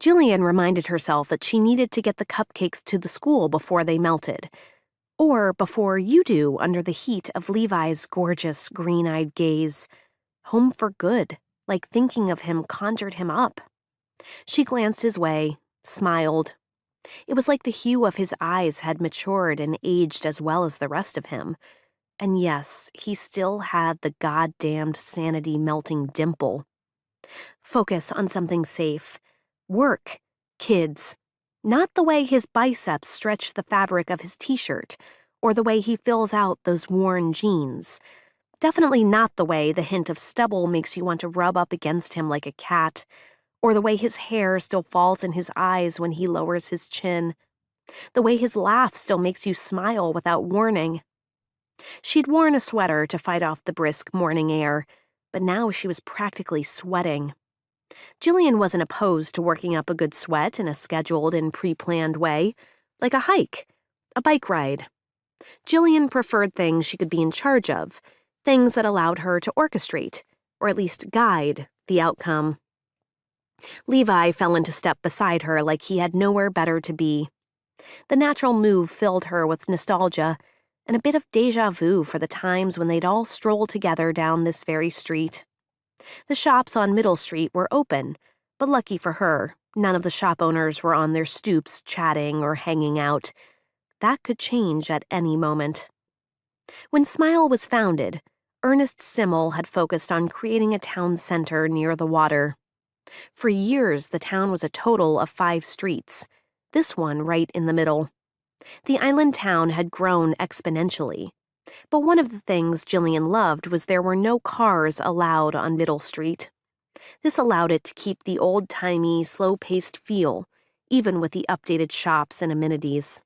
Jillian reminded herself that she needed to get the cupcakes to the school before they melted. Or before you do under the heat of Levi's gorgeous, green-eyed gaze. Home for good, like thinking of him conjured him up. She glanced his way, smiled. It was like the hue of his eyes had matured and aged as well as the rest of him. And yes, he still had the goddamned sanity-melting dimple. Focus on something safe. Work. Kids. Not the way his biceps stretch the fabric of his t-shirt, or the way he fills out those worn jeans. Definitely not the way the hint of stubble makes you want to rub up against him like a cat, or the way his hair still falls in his eyes when he lowers his chin. The way his laugh still makes you smile without warning. She'd worn a sweater to fight off the brisk morning air, but now she was practically sweating. Jillian wasn't opposed to working up a good sweat in a scheduled and pre-planned way, like a hike, a bike ride. Jillian preferred things she could be in charge of, things that allowed her to orchestrate, or at least guide, the outcome. Levi fell into step beside her like he had nowhere better to be. The natural move filled her with nostalgia and a bit of déjà vu for the times when they'd all stroll together down this very street. The shops on Middle Street were open, but lucky for her, none of the shop owners were on their stoops chatting or hanging out. That could change at any moment. When Smile was founded, Ernest Simmel had focused on creating a town center near the water. For years, the town was a total of 5 streets, this one right in the middle. The island town had grown exponentially, but one of the things Jillian loved was there were no cars allowed on Middle Street. This allowed it to keep the old-timey, slow-paced feel, even with the updated shops and amenities.